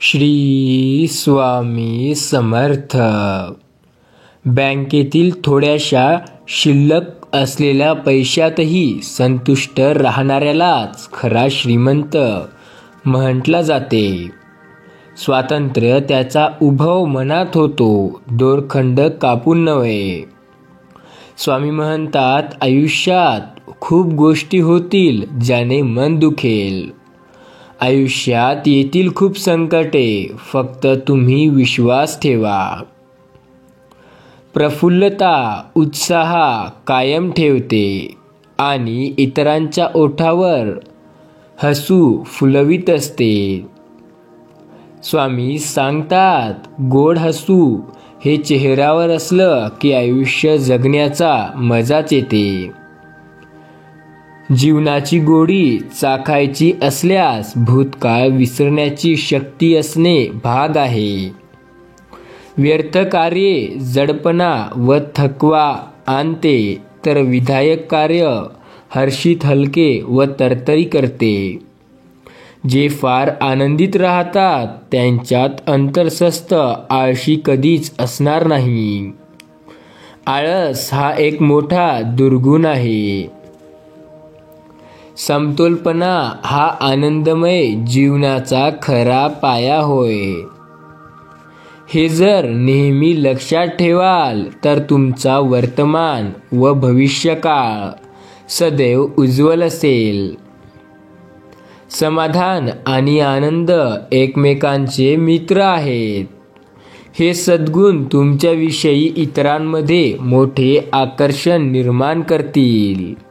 श्री स्वामी समर्थ. बँकेतील थोड्याशा शिल्लक असलेल्या पैशातही संतुष्ट राहणाऱ्यालाच खरा श्रीमंत म्हटला जाते. स्वातंत्र्य त्याचा उभव मनात होतो, दोरखंड कापून नव्हे. स्वामी म्हणतात, आयुष्यात खूप गोष्टी होतील ज्याने मन दुखेल. आयुष्यात येतील खूप संकटे, फक्त तुम्ही विश्वास ठेवा. प्रफुल्लता उत्साह कायम ठेवते आणि इतरांच्या ओठावर हसू फुलवित असते. स्वामी सांगतात, गोड हसू हे चेहऱ्यावर असलं की आयुष्य जगण्याचा मजाच येते. जीवनाची गोडी चाखायची असल्यास भूतकाळ विसरण्याची शक्ती असणे भाग आहे. व्यर्थ कार्ये जडपणा व थकवा आणते, तर विधायक कार्य हर्षित हलके व तरतरी करते. जे फार आनंदित राहतात त्यांच्यात अंतर्स्थ आळशी कधीच असणार नाही. आळस हा एक मोठा दुर्गुण आहे. समतोलपणा हा आनंदमय जीवनाचा खरा पाया होय. हे जर नेहमी लक्षात ठेवाल तर तुमचा वर्तमान व भविष्यकाळ सदैव उज्ज्वल असेल. समाधान आणि आनंद एकमेकांचे मित्र आहेत. हे सद्गुण तुमच्याविषयी इतरांमध्ये मोठे आकर्षण निर्माण करतील.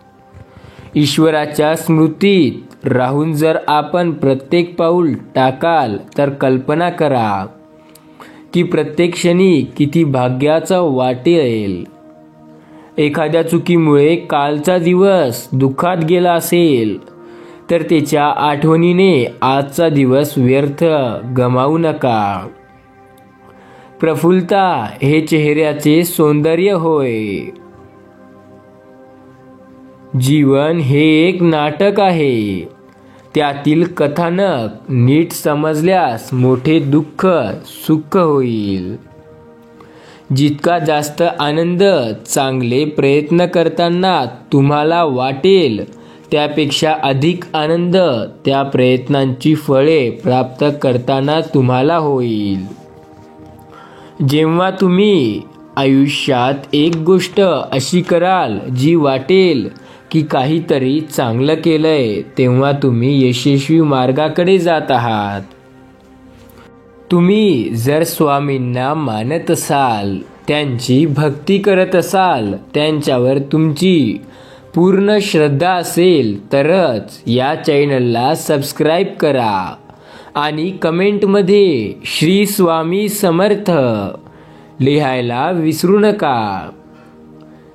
ईश्वराच्या स्मृतीत राहून जर आपण प्रत्येक पाऊल टाकाल तर कल्पना करा की प्रत्येक क्षणी किती भाग्याचा वाटेल. एखाद्या चुकीमुळे कालचा दिवस दुःखात गेला असेल तर त्याच्या आठवणीने आजचा दिवस व्यर्थ गमावू नका. प्रफुल्लता हे चेहऱ्याचे सौंदर्य होय. जीवन हे एक नाटक आहे. त्यातील कथानक नीट समजल्यास मोठे दुःख सुख होईल. जितका जास्त आनंद चांगले प्रयत्न करताना तुम्हाला वाटेल, त्यापेक्षा अधिक आनंद त्या प्रयत्नांची फळे प्राप्त करताना तुम्हाला होईल. जेव्हा तुम्ही आयुष्यात एक गोष्ट अशी कराल जी वाटेल की काहीतरी चांगलं केलंय, तेव्हा तुम्ही यशस्वी मार्गाकडे जात आहात. तुम्ही जर स्वामींना मानत असाल, त्यांची भक्ती करत असाल, त्यांच्यावर तुमची पूर्ण श्रद्धा असेल तरच या चॅनलला सबस्क्राईब करा आणि कमेंटमध्ये श्री स्वामी समर्थ लिहायला विसरू नका.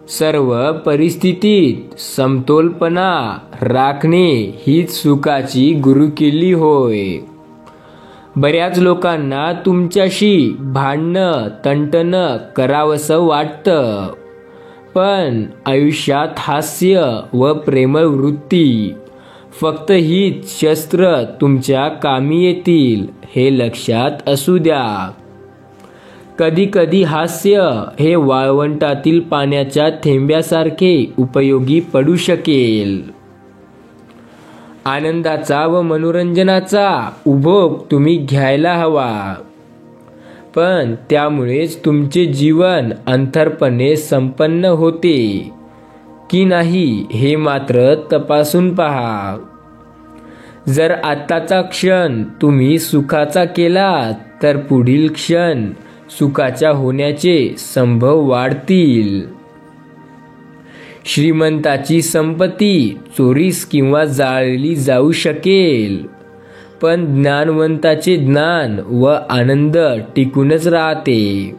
सर्व परिस्थितीत समतोलपणा राखणे हीच सुखाची गुरुकिल्ली होय. बऱ्याच लोकांना तुमच्याशी भांडणं तंटणं करावंसं वाटतं, पण आयुष्यात हास्य व प्रेमळ वृत्ती फक्त हीच शस्त्र तुमच्या कामी येतील, हे लक्षात असू द्या. कधी कधी हास्य हे वाळवंटातील पाण्याच्या थेंब्यासारखे उपयोगी पडू शकेल. आनंदाचा व मनोरंजनाचा उपभोग तुम्ही घ्यायला हवा, पण त्यामुळेच तुमचे जीवन अंतरपणे संपन्न होते की नाही हे मात्र तपासून पहा. जर आत्ताचा क्षण तुम्ही सुखाचा केला तर पुढील क्षण सुखाच्या होण्याचे संभव वाढतील. श्रीमंताची संपत्ती चोरीस किंवा जाळली जाऊ शकेल, पण ज्ञानवंताचे ज्ञान व आनंद टिकूनच राहते.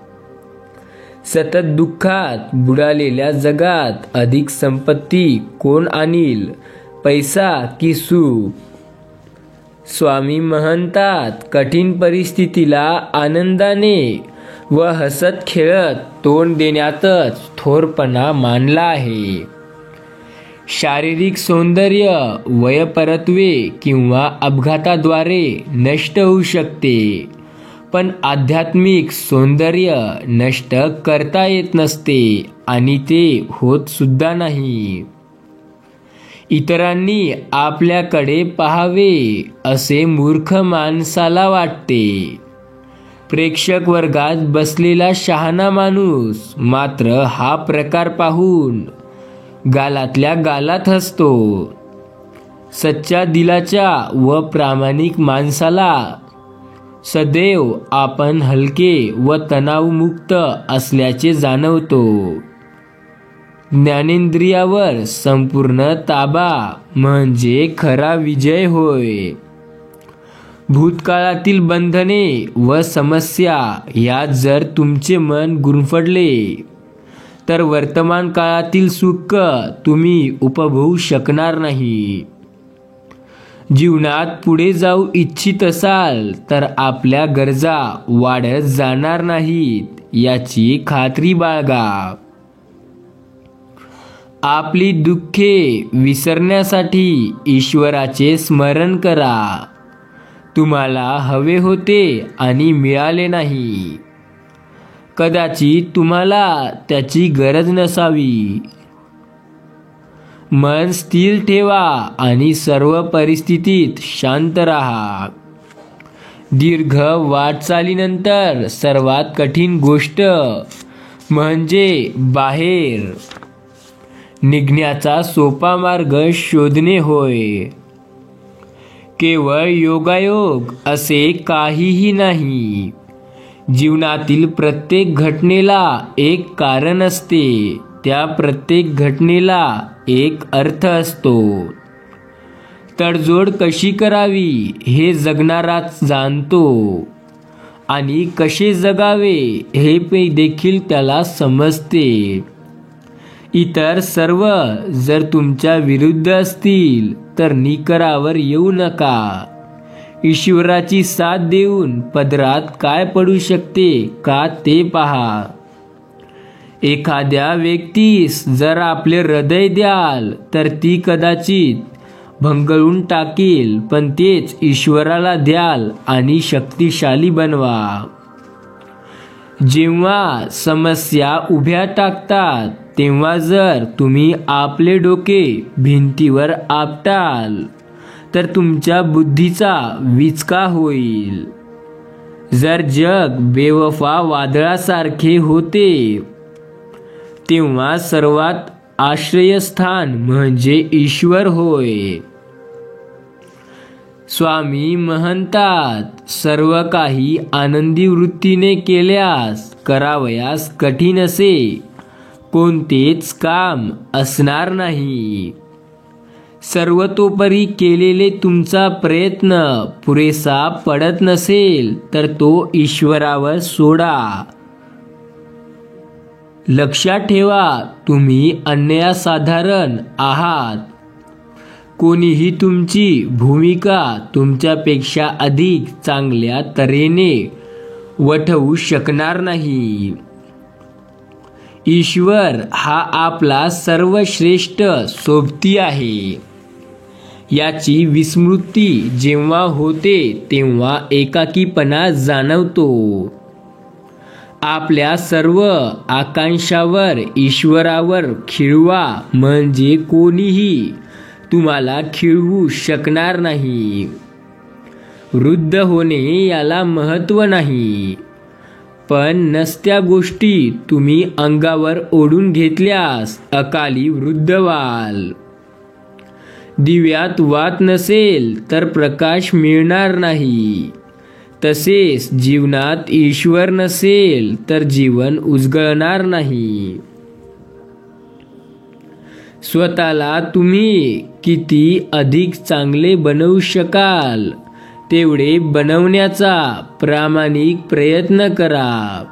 सतत दुःखात बुडालेल्या जगात अधिक संपत्ती कोण आणील, पैसा की सुख? स्वामी म्हणतात, कठीण परिस्थितीला आनंदाने व हसत खेळत तोंड देण्यातच थोरपणा मानला आहे. शारीरिक सौंदर्य वयपरत्वे किंवा अपघाताद्वारे नष्ट होऊ शकते, पण आध्यात्मिक सौंदर्य नष्ट करता येत नसते आणि ते होत सुद्धा नाही. इतरांनी आपल्याकडे पाहावे असे मूर्ख माणसाला वाटते. प्रेक्षक वर्गात बसलेला शहाणा माणूस मात्र हा प्रकार पाहून गालातल्या गालात हसतो. सच्च्या दिलाच्या व प्रामाणिक माणसाला सदैव आपण हलके व तणावमुक्त असल्याचे जाणवतो. ज्ञानेंद्रियावर संपूर्ण ताबा म्हणजे खरा विजय होय. भूतकाळातील बंधने व समस्या यात जर तुमचे मन गुरफटले तर वर्तमान काळातील सुख तुम्ही उपभोगू शकणार नाही. जीवनात पुढे जाऊ इच्छित असाल तर आपल्या गरजा वाढत जाणार नाहीत याची खात्री बाळगा. आपली दुःखे विसरण्यासाठी ईश्वराचे स्मरण करा. तुम्हाला हवे होते आणि मिळाले नाही. कदाचित तुम्हाला त्याची गरज नसावी. मन स्थिर ठेवा आणि सर्व परिस्थितीत शांत राहा. दीर्घ वाटचालीनंतर सर्वात कठीण गोष्ट म्हणजे बाहेर निघण्याचा सोपा मार्ग शोधणे होय. केवळ योगायोग असे काहीही नाही. जीवनातील प्रत्येक घटनेला एक कारण असते. त्या प्रत्येक घटनेला एक अर्थ असतो. तडजोड कशी करावी हे जगणाराच जाणतो आणि कसे जगावे हे देखील त्याला समजते. इतर सर्व जर तुमच्या विरुद्ध असतील तर निकरावर येऊ नका. ईश्वराची साथ देऊन पदरात काय पडू शकते का ते पहा. एखाद्या व्यक्तीस जर आपले हृदय द्याल तर ती कदाचित भंगळून टाकील, पण तेच ईश्वराला द्याल आणि शक्तिशाली बनवा. जेव्हा समस्या उभ्या टाकतात तेव्हा जर तुम्ही आपले डोके भिंतीवर आपटाल तर तुमच्या बुद्धीचा विचका होईल. जर जग बेवफा वादळासारखे होते तेव्हा सर्वात आश्रयस्थान म्हणजे ईश्वर होय. स्वामी म्हणतात, सर्व काही आनंदी वृत्तीने केल्यास करावयास कठीण असे कोणतेच काम असणार नाही. सर्वतोपरी केलेले तुमचा प्रयत्न पुरेसा पडत नसेल तर तो ईश्वरावर सोडा. लक्षात ठेवा, तुम्ही अनन्यसाधारण आहात. कोणीही तुमची भूमिका तुमच्यापेक्षा अधिक चांगल्या तऱ्हेने वठवू शकणार नाही. ईश्वर हा आपला सर्वश्रेष्ठ सोबती आहे. याची विस्मृती जेव्हा होते तेव्हा एकाकीपणा जाणवतो. आपल्या सर्व आकांक्षावर ईश्वरावर खिळवा म्हणजे कोणीही तुम्हाला खिळवू शकणार नाही. वृद्ध होणे याला महत्त्व नाही, पण नसत्या गोष्टी तुम्ही अंगावर ओढून घेतल्यास अकाली वृद्ध व्हाल. दिव्यात वात नसेल तर प्रकाश मिळणार नाही. तसेच जीवनात ईश्वर नसेल तर जीवन उजळणार नाही. स्वतःला तुम्ही किती अधिक चांगले बनवू शकाल तेवढे बनवण्याचा प्रामाणिक प्रयत्न करा.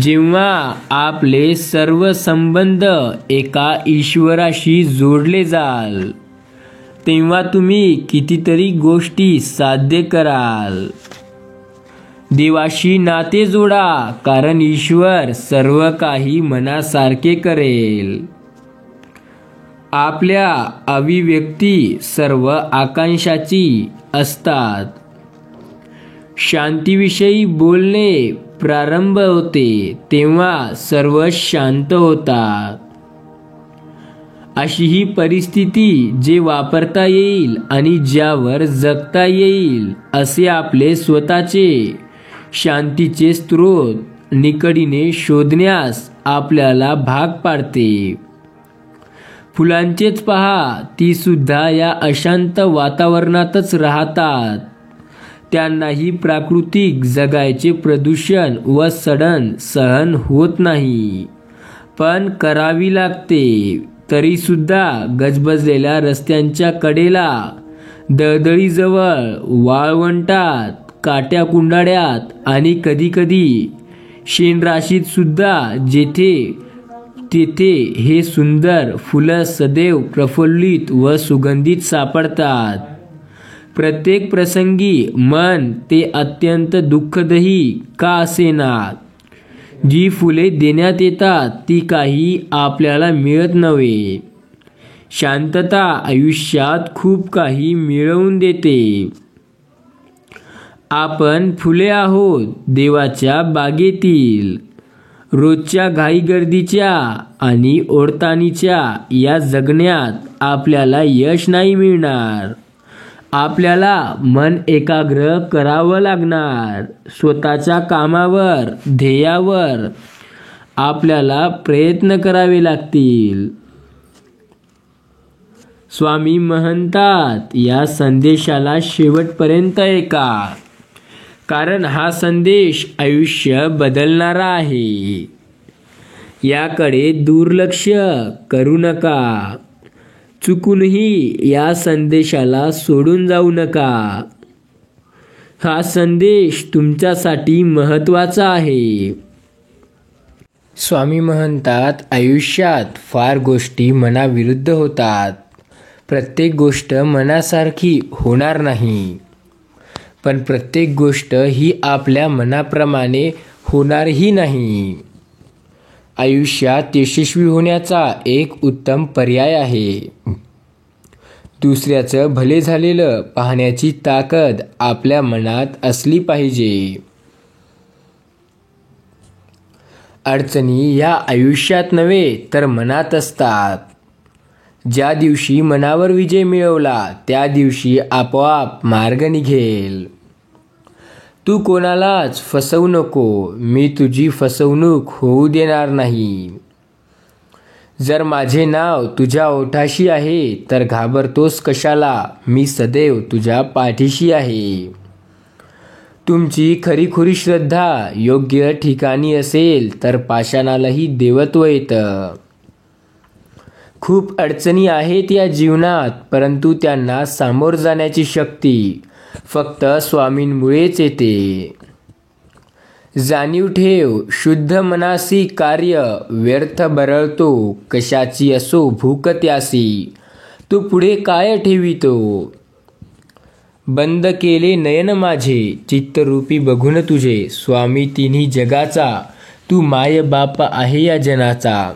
जेव्हा आपले सर्व संबंध एका ईश्वराशी जोडले जाल तेव्हा तुम्ही कितीतरी गोष्टी साध्य कराल. देवाशी नाते जोडा, कारण ईश्वर सर्व काही मनासारखे करेल. आपल्या अभिव्यक्ती सर्व आकांक्षाची असतात. शांतीविषयी बोलणे प्रारंभ होते तेव्हा सर्व शांत होतात. अशी ही परिस्थिती जे वापरता येईल आणि ज्यावर जगता येईल असे आपले स्वतःचे शांतीचे स्रोत निकडीने शोधण्यास आपल्याला भाग पाडते. फुलांचेच पहा, ती सुद्धा या अशांत वातावरणातच राहतात. त्यांनाही प्राकृतिक जगायचे प्रदूषण व सडण सहन होत नाही, पण करावी लागते. तरी सुद्धा गजबजलेल्या रस्त्यांच्या कडेला, दळदळीजवळ, वाळवंटात, काट्या कुंडाळ्यात आणि कधीकधी शेणराशीत सुद्धा जेथे तेथे हे सुंदर फुलं सदैव प्रफुल्लित व सुगंधित सापडतात. प्रत्येक प्रसंगी मन ते अत्यंत दुःखदही का असेना, जी फुले देण्यात येतात ती काही आपल्याला मिळत नव्हे. शांतता आयुष्यात खूप काही मिळवून देते. आपण फुले आहोत देवाच्या बागेतील. रोजच्या घाईगर्दीच्या आणि ओढताणीच्या या जगण्यात आपल्याला यश नाही मिळणार. आपल्याला मन एकाग्र करावं लागणार. स्वतःच्या कामावर, ध्येयावर आपल्याला प्रयत्न करावे लागतील. स्वामी म्हणतात, या संदेशाला शेवटपर्यंत ऐका, कारण हा संदेश आयुष्य बदलणारा आहे. याकडे दुर्लक्ष करू नका. चुकूनही या संदेशाला सोडून जाऊ नका. हा संदेश तुमच्यासाठी महत्त्वाचा आहे. स्वामी म्हणतात, आयुष्यात फार गोष्टी मनाविरुद्ध होतात. प्रत्येक गोष्ट मनासारखी होणार नाही, पण प्रत्येक गोष्ट ही आपल्या मनाप्रमाणे होणारही नाही. आयुष्यात यशस्वी होण्याचा एक उत्तम पर्याय आहे. दुसऱ्याचं भले झालेलं पाहण्याची ताकद आपल्या मनात असली पाहिजे. अडचणी या आयुष्यात नव्हे तर मनात असतात. ज्या दिवशी मनावर विजय मिळवला त्या दिवशी आपोआप मार्ग निघेल. तू कोणालाच फसवू नको. मी तुझी फसवणूक होऊ देणार नाही. जर माझे नाव तुझ्या ओठाशी आहे तर घाबरतोस कशाला? मी सदैव तुझ्या पाठीशी आहे. तुमची खरीखुरी श्रद्धा योग्य ठिकाणी असेल तर पाषाणालाही देवत्व येतं. खूप अडचणी आहेत या जीवनात, परंतु त्यांना सामोर जाण्याची शक्ती फक्त स्वामींमुळेच येते. जाणीव ठेव, शुद्ध मनासी कार्य व्यर्थ बरळतो. कशाची असो भूक त्यासी, तू पुढे काय ठेवितो? बंद केले नयन माझे, चित्तरूपी बघून तुझे. स्वामी तिन्ही जगाचा, तू माय बाप आहे या जनाचा.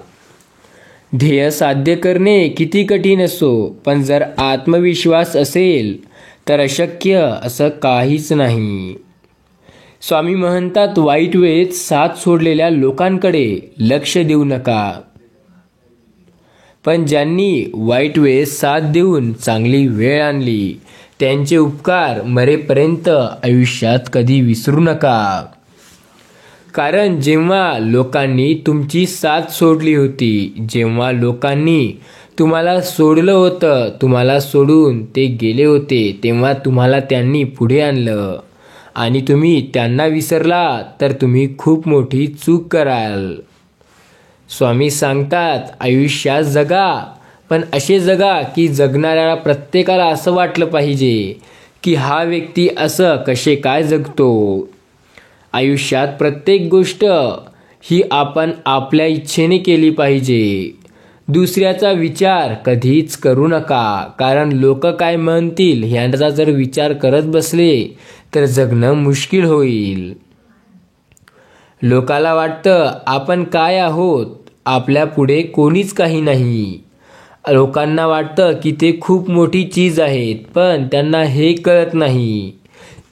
ध्येय साध्य करणे किती कठीण असो, पण जर आत्मविश्वास असेल तर अशक्य असं काहीच नाही. स्वामी म्हणतात, वाईट वेळेत साथ सोडलेल्या लोकांकडे लक्ष देऊ नका, पण ज्यांनी वाईट वेळेत साथ देऊन चांगली वेळ आणली त्यांचे उपकार मरेपर्यंत आयुष्यात कधी विसरू नका. कारण जेव्हा लोकांनी तुमची साथ सोडली होती, जेव्हा लोकांनी तुम्हाला सोडलं होतं, तुम्हाला सोडून ते गेले होते, तेव्हा तुम्हाला त्यांनी पुढे आणलं आणि तुम्ही त्यांना विसरला तर तुम्ही खूप मोठी चूक कराल. स्वामी सांगतात, आयुष्यात जगा, पण असे जगा की जगणाऱ्याला प्रत्येकाला असं वाटलं पाहिजे की हा व्यक्ती असं कसे काय जगतो. आयुष्यात प्रत्येक गोष्ट ही आपण आपल्या इच्छेने केली पाहिजे. दुसऱ्याचा विचार कधीच करू नका, कारण लोक काय म्हणतील ह्यांचा जर विचार करत बसले तर जगणं मुश्किल होईल. लोकाला वाटतं आपण काय आहोत, आपल्या पुढे कोणीच काही नाही. लोकांना वाटतं की ते खूप मोठी चीज आहेत, पण त्यांना हे कळत नाही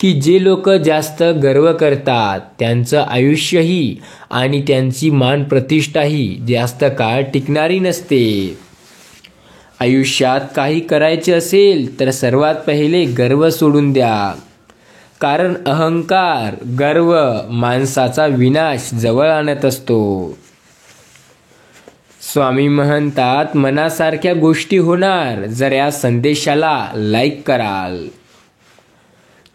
की जे लोक जास्त गर्व करतात त्यांचं आयुष्यही आणि त्यांची मान प्रतिष्ठाही जास्त काळ टिकणारी नसते. आयुष्यात काही करायचे असेल तर सर्वात पहिले गर्व सोडून द्या, कारण अहंकार, गर्व माणसाचा विनाश जवळ आणत असतो. स्वामी म्हणतात, मनासारख्या गोष्टी होणार जर या संदेशाला लाईक कराल.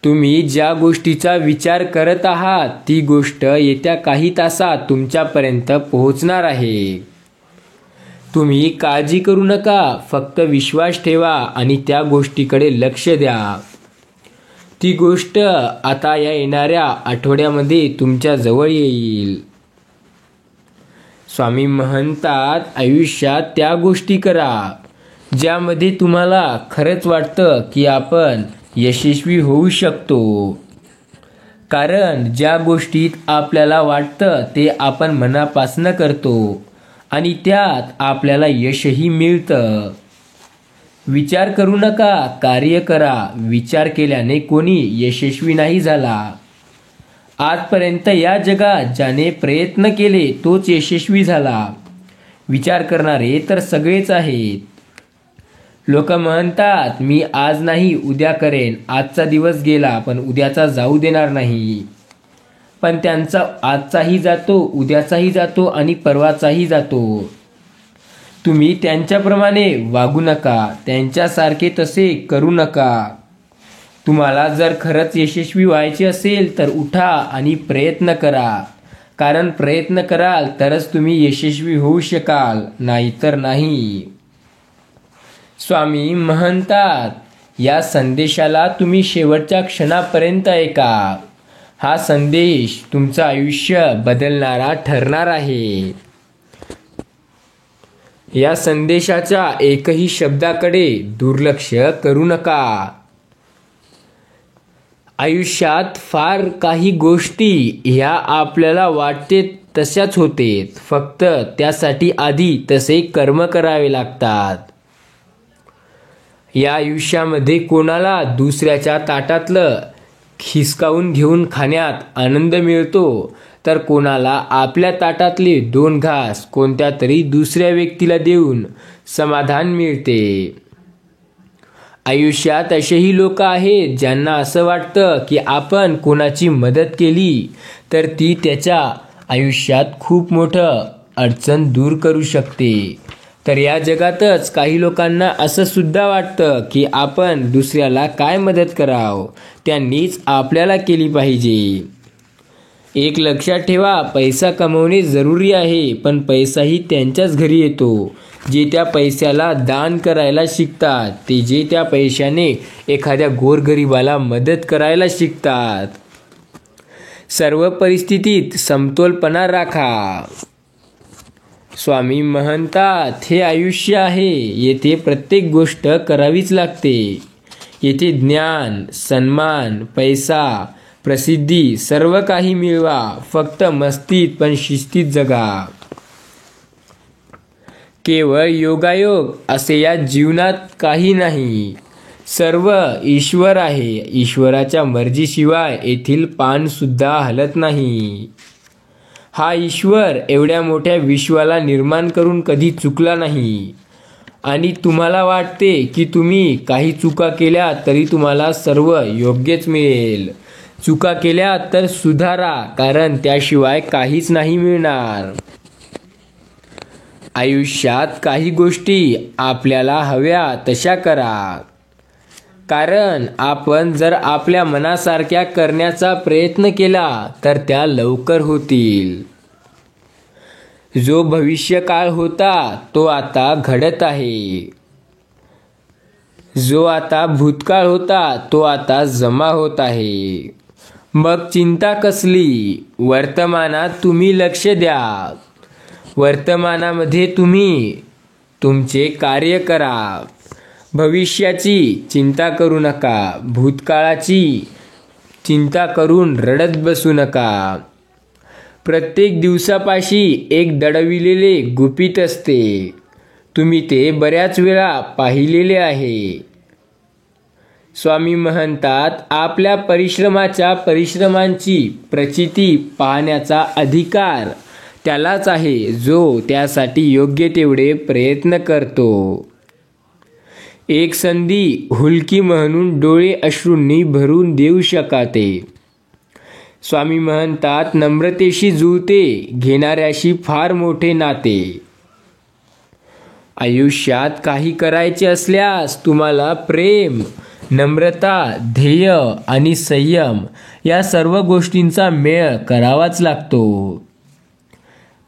तुम्ही ज्या गोष्टीचा विचार करत आहात ती गोष्ट येत्या काही तासात तुमच्यापर्यंत पोहोचणार आहे. तुम्ही काळजी करू नका, फक्त विश्वास ठेवा आणि त्या गोष्टीकडे लक्ष द्या. ती गोष्ट आता या येणाऱ्या आठवड्यामध्ये तुमच्या जवळ येईल. स्वामी म्हणतात, आयुष्यात त्या गोष्टी करा ज्यामध्ये तुम्हाला खरंच वाटतं की आपण यशस्वी होऊ शकतो, कारण ज्या गोष्टीत आपल्याला वाटतं ते आपण मनापासून करतो आणि त्यात आपल्याला यशही मिळतं. विचार करू नका, कार्य करा. विचार केल्याने कोणी यशस्वी नाही झाला. आजपर्यंत या जगात ज्याने प्रयत्न केले तोच यशस्वी झाला. विचार करणारे तर सगळेच आहेत. लोक म्हणतात, मी आज नाही उद्या करेन. आजचा दिवस गेला पण उद्याचा जाऊ देणार नाही. पण त्यांचा आजचाही जातो, उद्याचाही जातो आणि परवाचाही जातो. तुम्ही त्यांच्याप्रमाणे वागू नका, त्यांच्यासारखे तसे करू नका. तुम्हाला जर खरंच यशस्वी व्हायचे असेल तर उठा आणि प्रयत्न करा, कारण प्रयत्न कराल तरच तुम्ही यशस्वी होऊ शकाल, नाहीतर नाही. स्वामी म्हणतात, या संदेशाला तुम्ही शेवटच्या क्षणापर्यंत ऐका. हा संदेश तुमचं आयुष्य बदलणारा ठरणार आहे. या संदेशाच्या एकही शब्दाकडे दुर्लक्ष करू नका. आयुष्यात फार काही गोष्टी ह्या आपल्याला वाटते तशाच होते, फक्त त्यासाठी आधी तसे कर्म करावे लागतात. या आयुष्यामध्ये कोणाला दुसऱ्याच्या ताटातलं हिसकावून घेऊन खाण्यात आनंद मिळतो, तर कोणाला आपल्या ताटातले 2 घास कोणत्या तरी दुसऱ्या व्यक्तीला देऊन समाधान मिळते. आयुष्यात असेही लोक आहेत ज्यांना असं वाटतं की आपण कोणाची मदत केली तर ती त्याच्या आयुष्यात खूप मोठं अडचण दूर करू शकते. तर या जगातच काही लोकांना असं सुद्धा वाटतं की आपण दुसऱ्याला काय मदत करावं, त्यांनीच आपल्याला केली पाहिजे. एक लक्षात ठेवा, पैसा कमवणे जरुरी आहे, पण पैसाही त्यांच्याच घरी येतो जे त्या पैशाला दान करायला शिकतात, ते जे त्या पैशाने एखाद्या गोरगरिबाला मदत करायला शिकतात. सर्व परिस्थितीत समतोलपणा राखा. स्वामी म्हणतात, हे आयुष्य आहे, येथे प्रत्येक गोष्ट करावीच लागते. येथे ज्ञान, सन्मान, पैसा, प्रसिद्धी सर्व काही मिळवा, फक्त मस्तीत पण शिस्तीत जगा. केवळ योगायोग असे या जीवनात काही नाही. सर्व ईश्वर आहे. ईश्वराच्या मर्जीशिवाय येथील पान सुद्धा हलत नाही. हा ईश्वर एवढ्या मोठ्या विश्वाला निर्माण करून कधी चुकला नाही. आणि तुम्हाला वाटते की तुम्ही काही चुका केल्या तरी तुम्हाला सर्व योग्यच मिळेल. चुका केल्या तर सुधारा, कारण त्याशिवाय काहीच नाही मिळणार. आयुष्यात काही गोष्टी आपल्याला हव्या तशा करा, कारण आपण जर आपल्या मनासारख्या करण्याचा प्रयत्न केला तर त्या लवकर होतील. जो भविष्यकाळ होता तो आता घडत आहे. जो आता भूतकाळ होता तो आता जमा होत आहे. मग चिंता कसली? वर्तमानात तुम्ही लक्ष द्या. वर्तमानामध्ये तुम्ही तुमचे कार्य करा. भविष्याची चिंता करू नका. भूतकाळाची चिंता करून रडत बसू नका. प्रत्येक दिवसापाशी एक दडविलेले गुपित असते. तुम्ही ते बऱ्याच वेळा पाहिलेले आहे. स्वामी म्हणतात, आपल्या परिश्रमांची प्रचिती पाहण्याचा अधिकार त्यालाच आहे जो त्यासाठी योग्य तेवढे प्रयत्न करतो. एक संधी हुलकी म्हणून डोळे अश्रूंनी भरून देऊ शकते. स्वामी म्हणतात, नम्रतेशी जुळते घेणाऱ्याशी फार मोठे नाते. आयुष्यात काही करायचे असल्यास तुम्हाला प्रेम, नम्रता, ध्येय आणि संयम या सर्व गोष्टींचा मेळ करावाच लागतो.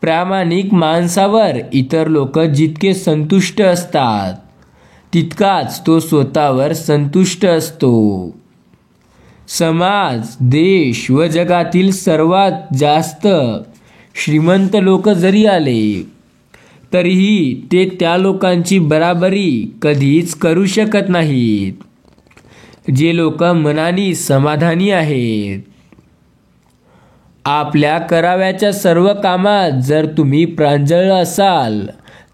प्रामाणिक माणसावर इतर लोक जितके संतुष्ट असतात तितकाच तो स्वतःवर संतुष्ट असतो. समाज, देश व जगातील सर्वात जास्त श्रीमंत लोक जरी आले तरीही ते त्या लोकांची बराबरी कधीच करू शकत नाहीत, जे लोक मनाने समाधानी आहेत. आपल्या कराव्याच्या सर्व कामात जर तुम्ही प्रांजळ असाल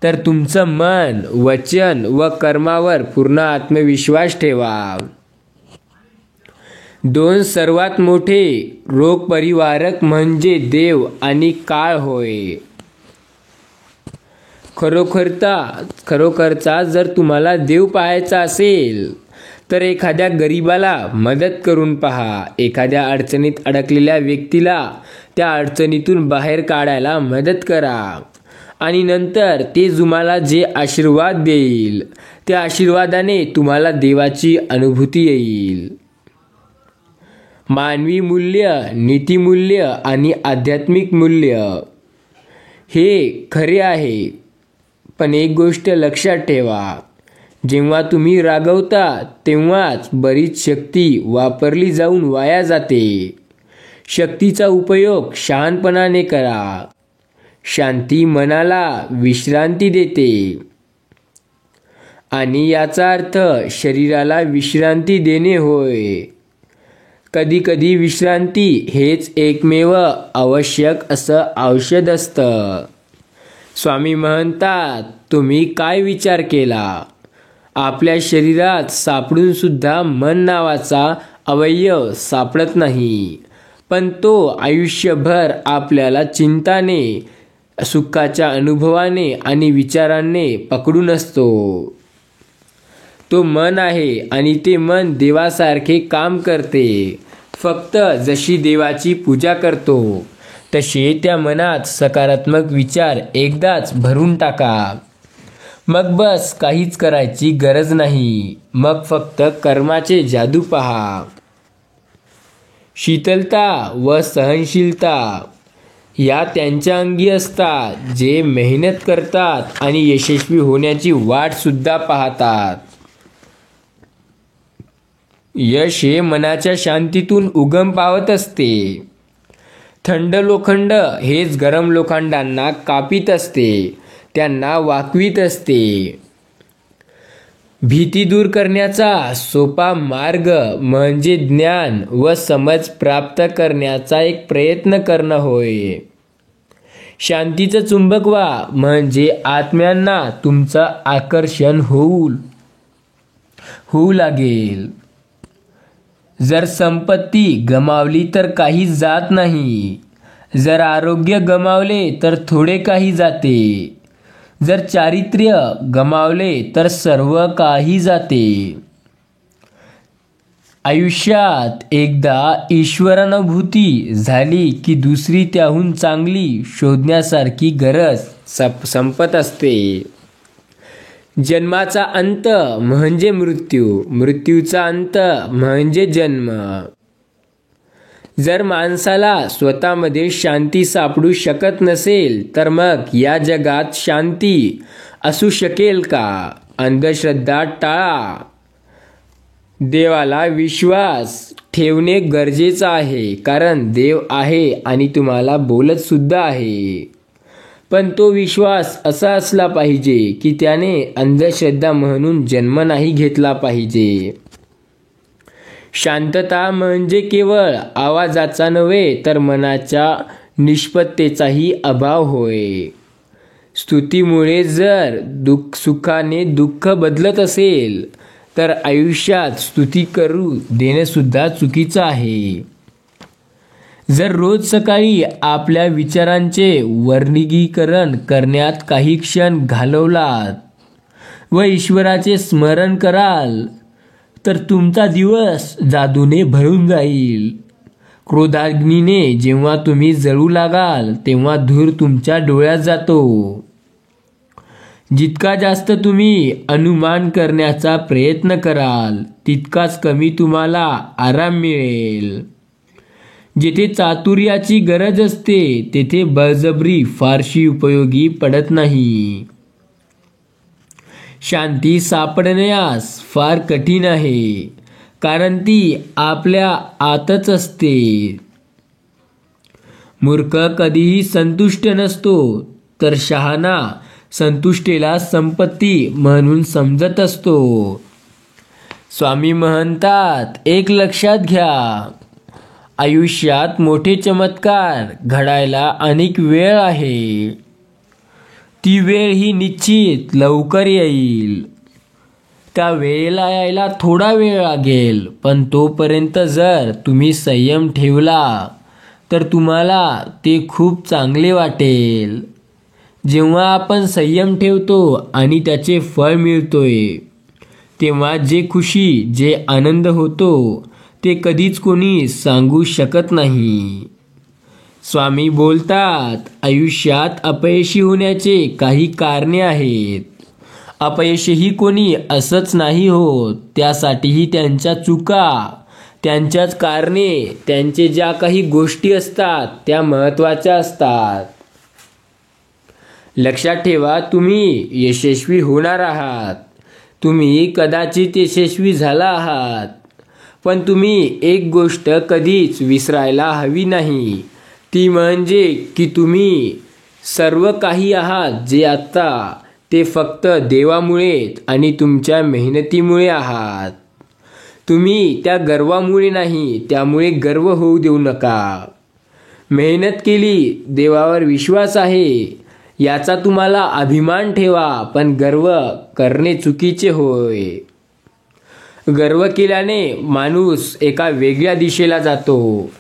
तर तुमचं मन, वचन व कर्मावर पूर्ण आत्मविश्वास ठेवा. 2 सर्वात मोठे रोगपरिवारक म्हणजे देव आणि काळ होय. खरोखरचा जर तुम्हाला देव पाहायचा असेल तर एखाद्या गरीबाला मदत करून पहा. एखाद्या अडचणीत अडकलेल्या व्यक्तीला त्या अडचणीतून बाहेर काढायला मदत करा आणि नंतर ते तुम्हाला जे आशीर्वाद देईल त्या आशीर्वादाने तुम्हाला देवाची अनुभूती येईल. मानवी मूल्य, नीतिमूल्य आणि आध्यात्मिक मूल्य हे खरे आहे, पण एक गोष्ट लक्षात ठेवा, जेव्हा तुम्ही रागवता तेव्हाच बरीच शक्ती वापरली जाऊन वाया जाते. शक्तीचा उपयोग शहाणपणाने करा. शांती मनाला विश्रांती देते आणि याचा अर्थ शरीराला विश्रांती देणे होय. कधीकधी विश्रांती हेच एकमेव आवश्यक असं औषध असतं. स्वामी म्हणतात, तुम्ही काय विचार केला? आपल्या शरीरात सापडून सुद्धा मन नावाचा अवयव सापडत नाही, पण तो आयुष्यभर आपल्याला चिंताने, सुखाच्या अनुभवाने आणि विचारांनी पकडून असतो. तो मन आहे आणि ते मन देवासारखे काम करते. फक्त जशी देवाची पूजा करतो तसे त्या मनात सकारात्मक विचार एकदाच भरून टाका. मग बस, काहीच करायची गरज नाही. मग फक्त कर्माचे जादू पहा. शीतलता व सहनशीलता या त्यांच्या अंगी असतात जे मेहनत करतात आणि यशस्वी होण्याची वाट सुद्धा पाहतात. यश हे मनाच्या शांतीतून उगम पावत असते. थंड लोखंड हेच गरम लोखंडांना कापीत असते, त्यांना वाकवीत असते. भीती दूर करण्याचा सोपा मार्ग म्हणजे ज्ञान व समज प्राप्त करण्याचा एक प्रयत्न करणं होय. शांतीचं चुंबक व्हा म्हणजे आत्म्यांना तुमचं आकर्षण होऊ लागेल. जर संपत्ती गमावली तर काही जात नाही. जर आरोग्य गमावले तर थोडे काही जाते. जर चारित्र्य गमावले तर सर्व काही जाते. आयुष्यात एकदा ईश्वरानुभूती झाली की दुसरी त्याहून चांगली शोधण्यासारखी गरज संपत असते. जन्माचा अंत म्हणजे मृत्यू, मृत्यूचा अंत म्हणजे जन्म. जर माणसाला स्वतःमध्ये शांती सापडू शकत नसेल तर मग या जगात शांती असू शकेल का? अंधश्रद्धा टाळा. देवाला विश्वास ठेवणे गरजेचं आहे, कारण देव आहे आणि तुम्हाला बोलत सुद्धा आहे. पण तो विश्वास असा असला पाहिजे की त्याने अंधश्रद्धा म्हणून जन्म नाही घेतला पाहिजे. शांतता म्हणजे केवळ आवाजाचा नव्हे तर मनाच्या निष्पत्तेचाही अभाव होय. स्तुतीमुळे जर सुखाने दुःख बदलत असेल तर आयुष्यात स्तुती करू देणं सुद्धा चुकीचं आहे. जर रोज सकाळी आपल्या विचारांचे वर्गीकरण करण्यात काही क्षण घालवलात व ईश्वराचे स्मरण कराल तर तुमचा दिवस जादूने भरून जाईल. क्रोधाग्नीने जेव्हा तुम्ही जळू लागाल तेव्हा धूर तुमच्या डोळ्यात जातो. जितका जास्त तुम्ही अनुमान करण्याचा प्रयत्न कराल तितकाच कमी तुम्हाला आराम मिळेल. जेथे चातुर्याची गरज असते तेथे बळजबरी फारशी उपयोगी पडत नाही. शांती सापडण्यास फार कठीण आहे, कारण ती आपल्या आतच असते. मूर्ख कधीही संतुष्ट नसतो, तर शहाणा संतुष्टीला संपत्ती म्हणून समजत असतो. स्वामी म्हणतात, एक लक्षात घ्या, आयुष्यात मोठे चमत्कार घडायला अनेक वेळ आहे. ती वेळ ही निश्चित लवकर येईल. त्या वेळेला यायला थोडा वेळ लागेल, पण तोपर्यंत जर तुम्ही संयम ठेवला तर तुम्हाला ते खूप चांगले वाटेल. जेव्हा आपण संयम ठेवतो आणि त्याचे फळ मिळतोय तेव्हा जे खुशी, जे आनंद होतो ते कधीच कोणी सांगू शकत नाही. स्वामी बोलतात, आयुष्यात अपयशी होण्याचे काही कारणे आहेत. अपयशही कोणी असंच नाही होत, त्यासाठीही त्यांच्या चुका, त्यांच्याच कारणे, त्यांचे ज्या काही गोष्टी असतात त्या महत्त्वाच्या असतात. लक्षात ठेवा, तुम्ही यशस्वी होणार आहात. तुम्ही कदाचित यशस्वी झाला आहात, पण तुम्ही एक गोष्ट कधीच विसरायला हवी नाही, ती म्हणजे की तुम्ही सर्व काही आहात जे आत्ता, ते फक्त देवामुळे आणि तुमच्या मेहनतीमुळे आहात. तुम्ही त्या गर्वामुळे नाही, त्यामुळे गर्व होऊ देऊ नका. मेहनत केली, देवावर विश्वास आहे याचा तुम्हाला अभिमान ठेवा, पण गर्व करणे चुकीचे होय. गर्व केल्याने माणूस एका वेगळ्या दिशेला जातो.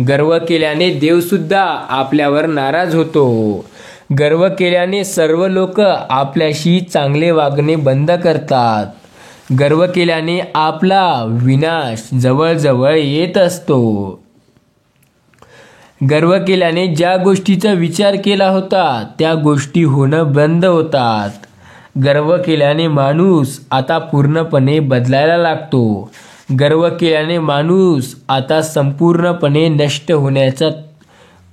गर्व केल्याने देवसुद्धा आपल्यावर नाराज होतो. गर्व केल्याने सर्व लोक आपल्याशी चांगले वागणे बंद करतात. गर्व केल्याने आपला विनाश जवळजवळ येत असतो. गर्व केल्याने ज्या गोष्टीचा विचार केला होता त्या गोष्टी होणं बंद होतात. गर्व केल्याने माणूस आता पूर्णपणे बदलायला लागतो. गर्व केल्याने माणूस आता संपूर्णपणे नष्ट होण्याच्या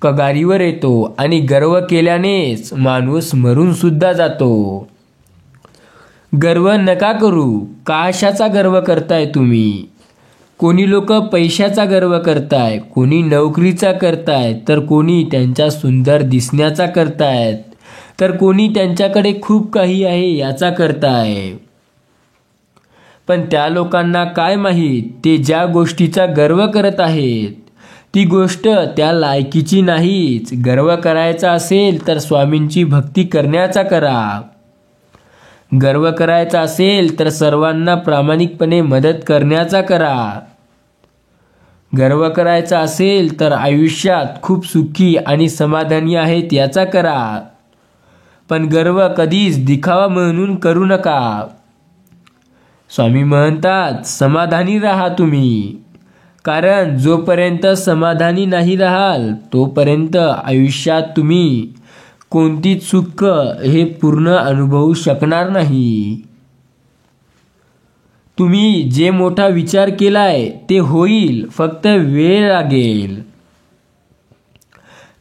कगारीवर येतो आणि गर्व केल्यानेच माणूस मरून सुद्धा जातो. गर्व नका करू. कशाचा गर्व करताय तुम्ही? कोणी लोक पैशाचा गर्व करताय, कोणी नोकरीचा करताय, तर कोणी त्यांच्या सुंदर दिसण्याचा करतायत, तर कोणी त्यांच्याकडे खूप काही आहे याचा करताय. पण त्या लोकांना काय माहीत, ते ज्या गोष्टीचा गर्व करत आहेत ती गोष्ट त्या लायकीची नाहीच. गर्व करायचा असेल तर स्वामींची भक्ती करण्याचा करा. गर्व करायचा असेल तर सर्वांना प्रामाणिकपणे मदत करण्याचा करा. गर्व करायचा असेल तर आयुष्यात खूप सुखी आणि समाधानी आहेत याचा करा. पण गर्व कधीच दिखावा म्हणून करू नका. स्वामी म्हणतात, समाधानी राहा तुम्ही, कारण जोपर्यंत समाधानी नाही राहाल तोपर्यंत आयुष्यात तुम्ही कोणतीच सुख हे पूर्ण अनुभवू शकणार नाही. तुम्ही जे मोठा विचार केलाय ते होईल, फक्त वेळ लागेल.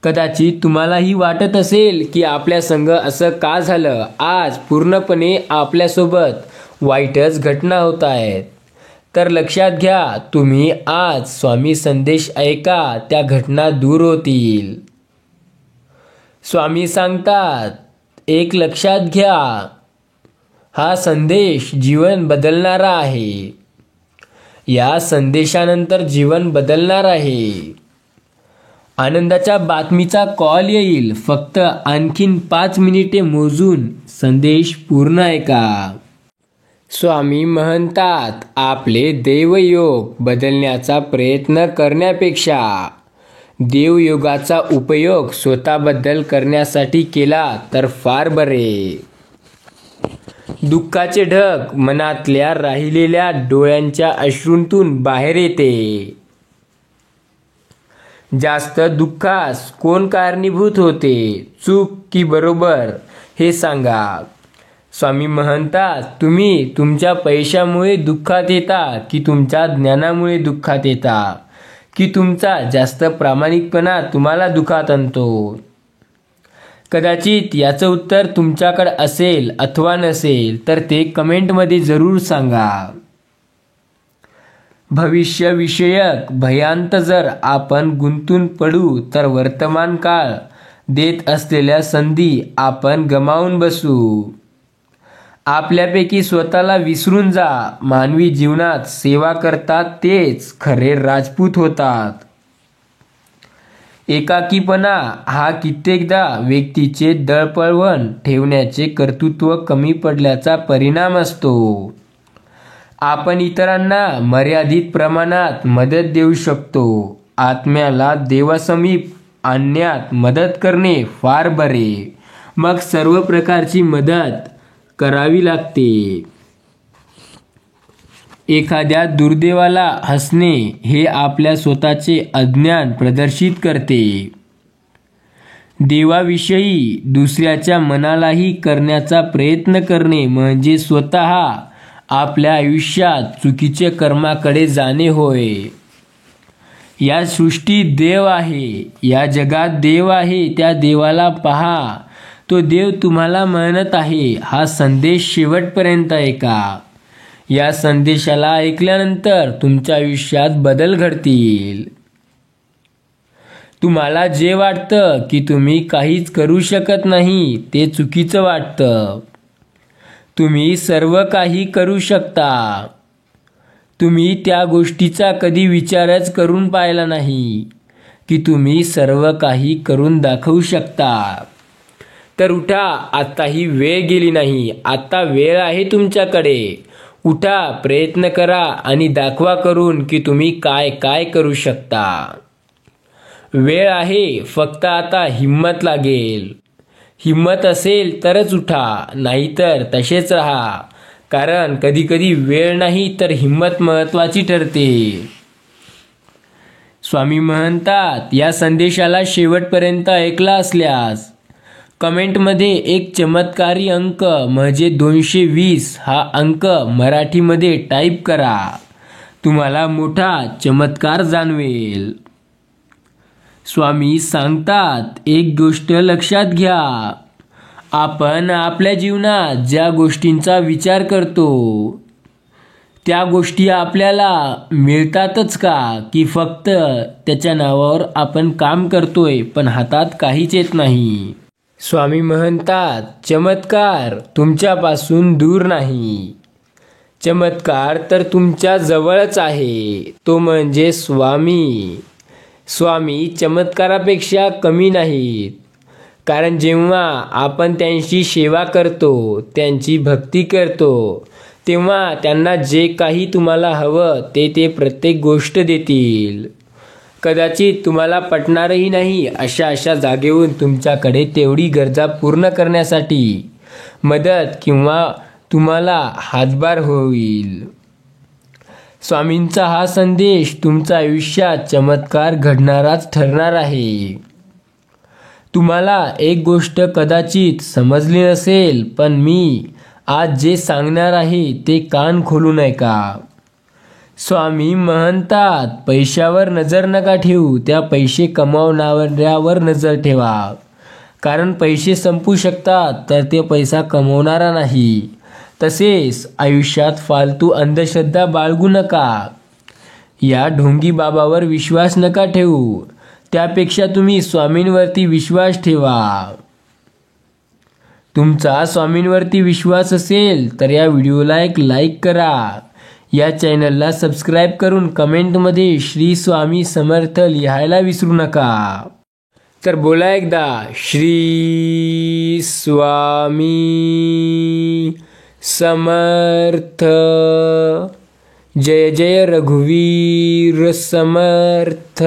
कदाचित तुम्हालाही वाटत असेल की आपल्या संग असं का झालं, आज पूर्णपणे आपल्यासोबत वाईटच घटना होत आहेत. तर लक्षात घ्या, तुम्ही आज स्वामी संदेश ऐका, त्या घटना दूर होतील. स्वामी सांगतात, एक लक्षात घ्या, हा संदेश जीवन बदलणारा आहे. या संदेशानंतर जीवन बदलणार आहे. आनंदाच्या बातमीचा कॉल येईल, फक्त आणखीन 5 मिनिटे मोजून संदेश पूर्ण ऐका. स्वामी म्हणतात, आपले देवयोग बदलण्याचा प्रयत्न करण्यापेक्षा देवयोगाचा उपयोग स्वतःबद्दल करण्यासाठी केला तर फार बरे. दुःखाचे ढग मनातल्या राहिलेल्या डोळ्यांच्या अश्रूंतून बाहेर येते. जास्त दुःखास कोण कारणीभूत होते, चूक की बरोबर, हे सांगा. स्वामी म्हणतात, तुम्ही तुमच्या पैशामुळे दुःखात येता की तुमच्या ज्ञानामुळे दुःखात येता, की तुमचा जास्त प्रामाणिकपणा तुम्हाला दुःखात आणतो. कदाचित याचं उत्तर तुमच्याकडे असेल अथवा नसेल तर ते कमेंटमध्ये जरूर सांगा. भविष्यविषयक भयांत जर आपण गुंतून पडू तर वर्तमान काळ देत असलेल्या संधी आपण गमावून बसू. आपल्यापैकी स्वतःला विसरून जा. मानवी जीवनात सेवा करतात तेच खरे राजपूत होतात. एकाकीपणा हा कित्येकदा व्यक्तीचे दळपळवण ठेवण्याचे कर्तृत्व कमी पडल्याचा परिणाम असतो. आपण इतरांना मर्यादित प्रमाणात मदत देऊ शकतो. आत्म्याला देवासमीप आणण्यात मदत करणे फार बरे, मग सर्व प्रकारची मदत करावी लागते. एखाद्या दुर्दैवाला हसणे हे आपल्या स्वतःचे अज्ञान प्रदर्शित करते. देवाविषयी दुसऱ्याच्या मनालाही करण्याचा प्रयत्न करणे म्हणजे स्वतः आपल्या आयुष्यात चुकीचे कर्माकडे जाणे होय. या सृष्टीत देव आहे, या जगात देव आहे, त्या देवाला पहा. तो देव तुम्हाला म्हणत आहे, हा संदेश शेवटपर्यंत ऐका. या संदेशाला ऐकल्यानंतर तुमच्या आयुष्यात बदल घडतील. तुम्हाला जे वाटतं की तुम्ही काहीच करू शकत नाही ते चुकीचं वाटतं. तुम्ही सर्व काही करू शकता. तुम्ही त्या गोष्टीचा कधी विचारच करून पाहिला नाही की तुम्ही सर्व काही करून दाखवू शकता. तर उठा, आता ही वेळ गेली नाही. आता वेळ आहे तुमच्याकडे. उठा, प्रयत्न करा आणि दाखवा करून की तुम्ही काय काय करू शकता. वेळ आहे, फक्त आता हिम्मत लागेल. हिम्मत असेल तरच उठा, नाहीतर तसेच राहा. कारण कधी कधी वेळ नाही तर हिम्मत महत्त्वाची ठरते. स्वामी म्हणतात, या संदेशाला शेवटपर्यंत ऐकला असल्यास कमेंटमध्ये एक चमत्कारी अंक म्हणजे 220 हा अंक मराठीमध्ये टाईप करा. तुम्हाला मोठा चमत्कार जाणवेल. स्वामी सांगतात, एक गोष्ट लक्षात घ्या. आपण आपल्या जीवनात ज्या गोष्टींचा विचार करतो त्या गोष्टी आपल्याला मिळतातच का, की फक्त त्याच्या नावावर आपण काम करतोय पण हातात काहीच येत नाही. स्वामी म्हणतात, चमत्कार तुमच्यापासून दूर नाही. चमत्कार तर तुमच्या जवळच आहे, तो म्हणजे स्वामी. स्वामी चमत्कारापेक्षा कमी नाहीत. कारण जेव्हा आपण त्यांची सेवा करतो, त्यांची भक्ती करतो, तेव्हा त्यांना जे काही तुम्हाला हवं ते प्रत्येक गोष्ट देतील. कदाचित तुम्हाला पटणारही नाही अशा जागेहून तुमच्याकडे तेवढी गरजा पूर्ण करण्यासाठी मदत किंवा तुम्हाला हातभार होईल. स्वामींचा हा संदेश तुमच्या आयुष्यात चमत्कार घडणाराच ठरणार आहे. तुम्हाला एक गोष्ट कदाचित समजली नसेल, पण मी आज जे सांगणार आहे ते कान खोलून ऐका. स्वामी म्हणतात, पैशावर नजर नका ठेवू, त्या पैसे कमावणाऱ्यावर नजर ठेवा. कारण पैसे संपू शकतात तर ते पैसा कमवणारा नाही. तसेच आयुष्यात फालतू अंधश्रद्धा बाळगू नका. या ढोंगी बाबावर विश्वास नका ठेवू. त्यापेक्षा तुम्ही स्वामींवरती विश्वास ठेवा. तुमचा स्वामींवरती विश्वास असेल तर या व्हिडिओला एक लाईक करा. या चॅनलला सबस्क्राईब करून कमेंटमध्ये श्री स्वामी समर्थ लिहायला विसरू नका. तर बोला एकदा श्री स्वामी समर्थ. जय जय रघुवीर समर्थ.